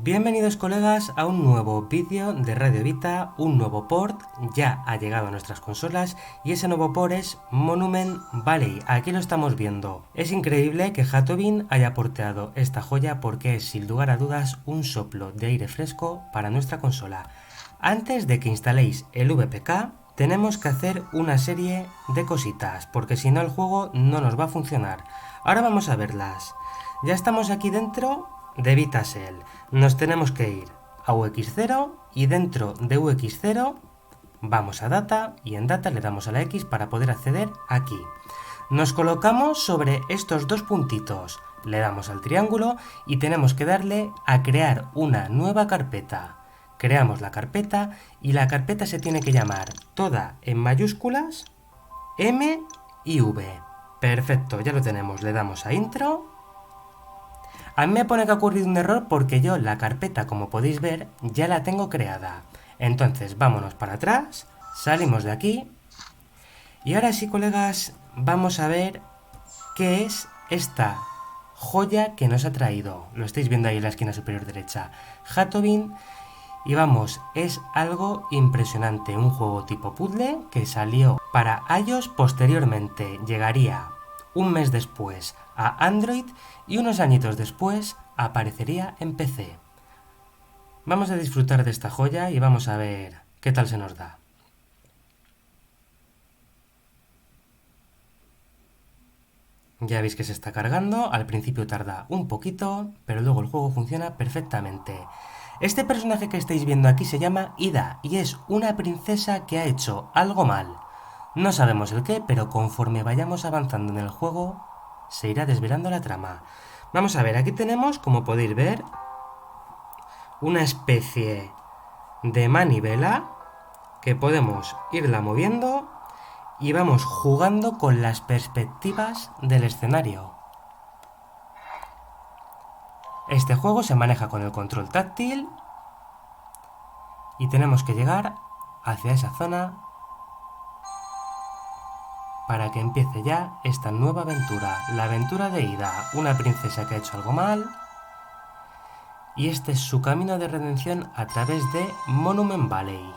Bienvenidos colegas a un nuevo vídeo de Radio Vita, un nuevo port ya ha llegado a nuestras consolas y ese nuevo port es Monument Valley, aquí lo estamos viendo. Es increíble que Hatobin haya porteado esta joya porque es sin lugar a dudas un soplo de aire fresco para nuestra consola. Antes de que instaléis el VPK tenemos que hacer una serie de cositas porque si no el juego no nos va a funcionar. Ahora vamos a verlas. Ya estamos aquí dentro de VitaShell. Nos tenemos que ir a UX0 y dentro de UX0 vamos a Data y en Data le damos a la X para poder acceder aquí. Nos colocamos sobre estos dos puntitos, le damos al triángulo y tenemos que darle a crear una nueva carpeta. Creamos la carpeta y la carpeta se tiene que llamar toda en mayúsculas M y V. Perfecto, ya lo tenemos, le damos a Intro. A mí me pone que ha ocurrido un error porque yo la carpeta, como podéis ver, ya la tengo creada. Entonces vámonos para atrás, salimos de aquí y ahora sí, colegas, vamos a ver qué es esta joya que nos ha traído. Lo estáis viendo ahí en la esquina superior derecha. Hatobin. Y vamos, es algo impresionante, un juego tipo puzzle que salió para iOS, posteriormente llegaría un mes después a Android y unos añitos después aparecería en PC. Vamos a disfrutar de esta joya y vamos a ver qué tal se nos da. Ya veis que se está cargando, al principio tarda un poquito, pero luego el juego funciona perfectamente. Este personaje que estáis viendo aquí se llama Ida y es una princesa que ha hecho algo mal. No sabemos el qué, pero conforme vayamos avanzando en el juego, se irá desvelando la trama. Vamos a ver, aquí tenemos, como podéis ver, una especie de manivela que podemos irla moviendo y vamos jugando con las perspectivas del escenario. Este juego se maneja con el control táctil y tenemos que llegar hacia esa zona para que empiece ya esta nueva aventura, la aventura de Ida, una princesa que ha hecho algo mal y este es su camino de redención a través de Monument Valley.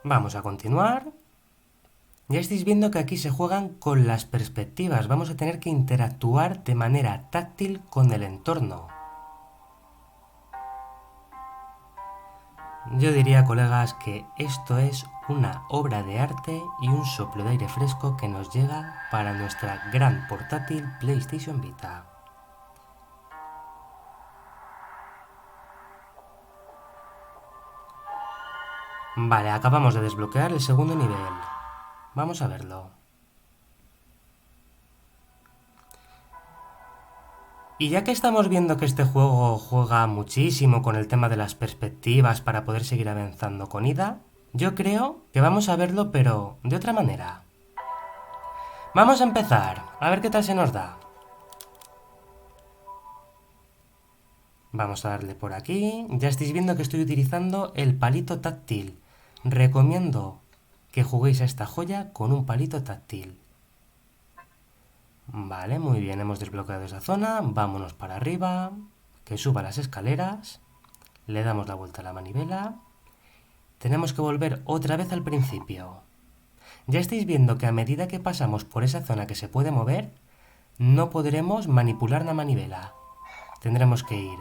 Vamos a continuar. Ya estáis viendo que aquí se juegan con las perspectivas, vamos a tener que interactuar de manera táctil con el entorno. Yo diría, colegas, que esto es una obra de arte y un soplo de aire fresco que nos llega para nuestra gran portátil PlayStation Vita. Vale, acabamos de desbloquear el segundo nivel. Vamos a verlo. Y ya que estamos viendo que este juego juega muchísimo con el tema de las perspectivas para poder seguir avanzando con Ida, yo creo que vamos a verlo pero de otra manera. Vamos a empezar, a ver qué tal se nos da. Vamos a darle por aquí, ya estáis viendo que estoy utilizando el palito táctil. Recomiendo que juguéis a esta joya con un palito táctil. Vale, muy bien, hemos desbloqueado esa zona, vámonos para arriba, que suba las escaleras, le damos la vuelta a la manivela, tenemos que volver otra vez al principio. Ya estáis viendo que a medida que pasamos por esa zona que se puede mover, no podremos manipular la manivela. Tendremos que ir,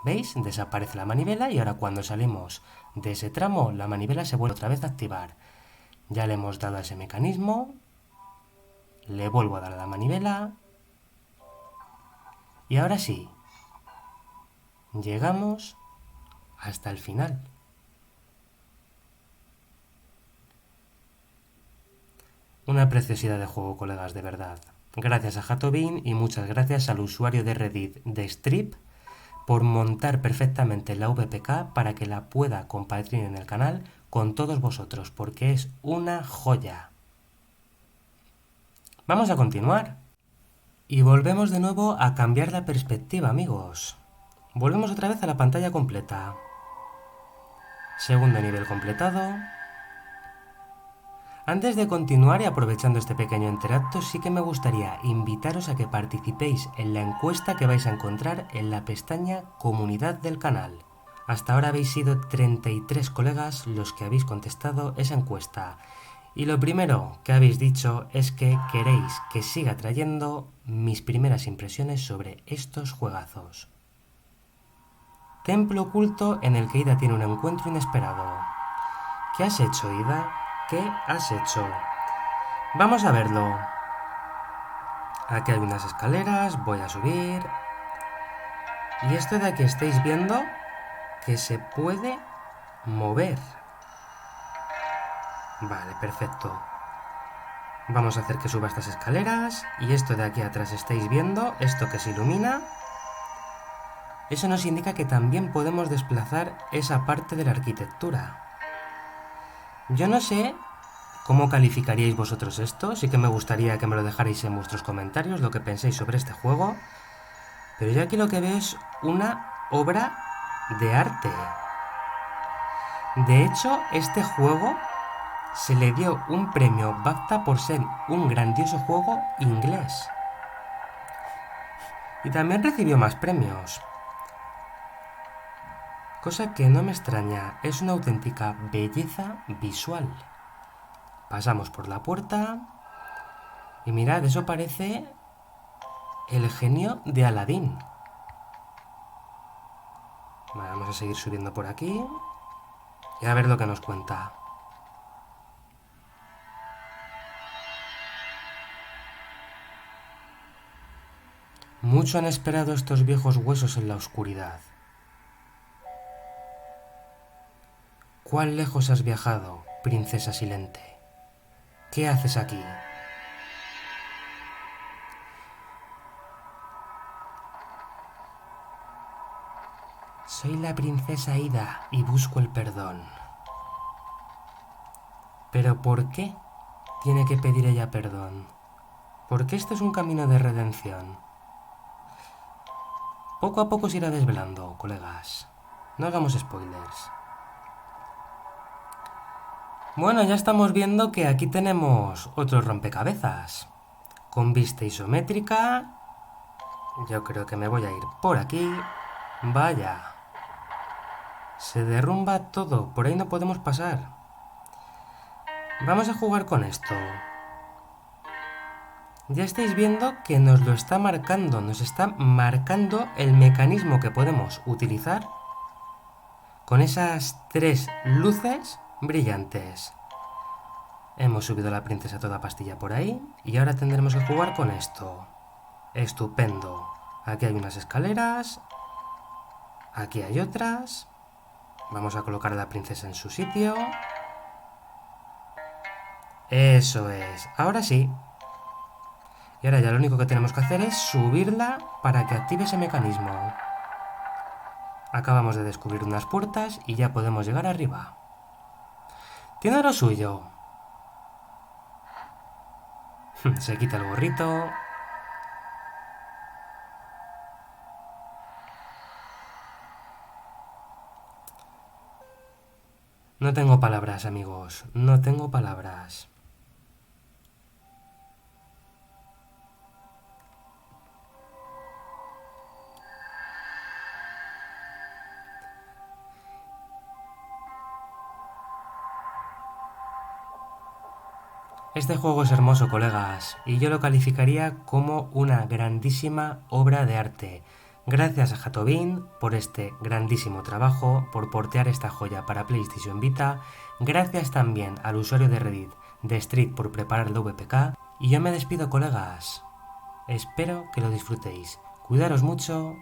¿veis? Desaparece la manivela y ahora cuando salimos de ese tramo, la manivela se vuelve otra vez a activar. Ya le hemos dado a ese mecanismo. Le vuelvo a dar a la manivela. Y ahora sí. Llegamos hasta el final. Una preciosidad de juego, colegas, de verdad. Gracias a Hatobin y muchas gracias al usuario de Reddit de Strip por montar perfectamente la VPK para que la pueda compartir en el canal con todos vosotros, porque es una joya. Vamos a continuar. Y volvemos de nuevo a cambiar la perspectiva, amigos. Volvemos otra vez a la pantalla completa. Segundo nivel completado. Antes de continuar y aprovechando este pequeño interacto, sí que me gustaría invitaros a que participéis en la encuesta que vais a encontrar en la pestaña Comunidad del canal. Hasta ahora habéis sido 33 colegas los que habéis contestado esa encuesta. Y lo primero que habéis dicho es que queréis que siga trayendo mis primeras impresiones sobre estos juegazos. Templo oculto en el que Ida tiene un encuentro inesperado. ¿Qué has hecho, Ida? ¿Qué has hecho? Vamos a verlo. Aquí hay unas escaleras, voy a subir. Y esto de aquí estáis viendo que se puede mover. Vale, perfecto. Vamos a hacer que suba estas escaleras. Y esto de aquí atrás estáis viendo, esto que se ilumina. Eso nos indica que también podemos desplazar esa parte de la arquitectura. Yo no sé cómo calificaríais vosotros esto. Sí que me gustaría que me lo dejarais en vuestros comentarios, lo que penséis sobre este juego. Pero yo aquí lo que veo es una obra de arte. De hecho, este juego se le dio un premio BAFTA por ser un grandioso juego inglés. Y también recibió más premios. Cosa que no me extraña, es una auténtica belleza visual. Pasamos por la puerta y mirad, eso parece el genio de Aladín. Vale, vamos a seguir subiendo por aquí y a ver lo que nos cuenta. Mucho han esperado estos viejos huesos en la oscuridad. ¿Cuán lejos has viajado, princesa silente? ¿Qué haces aquí? Soy la princesa Ida y busco el perdón. ¿Pero por qué tiene que pedir ella perdón? Porque este es un camino de redención. Poco a poco se irá desvelando, colegas. No hagamos spoilers. Bueno, ya estamos viendo que aquí tenemos otro rompecabezas. Con vista isométrica. Yo creo que me voy a ir por aquí. Vaya. Se derrumba todo. Por ahí no podemos pasar. Vamos a jugar con esto. Ya estáis viendo que nos lo está marcando. Nos está marcando el mecanismo que podemos utilizar con esas 3 luces brillantes. Hemos subido a la princesa toda pastilla por ahí y ahora tendremos que jugar con esto. Estupendo. Aquí hay unas escaleras. Aquí hay otras. Vamos a colocar a la princesa en su sitio. Eso es. Ahora sí. Y ahora ya lo único que tenemos que hacer es subirla para que active ese mecanismo. Acabamos de descubrir unas puertas y ya podemos llegar arriba. Tiene lo suyo. Se quita el gorrito. No tengo palabras, amigos. No tengo palabras. Este juego es hermoso, colegas, y yo lo calificaría como una grandísima obra de arte. Gracias a Jatobin por este grandísimo trabajo, por portear esta joya para PlayStation Vita. Gracias también al usuario de Reddit de Street por preparar el VPK. Y yo me despido, colegas. Espero que lo disfrutéis. Cuidaros mucho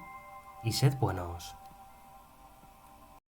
y sed buenos.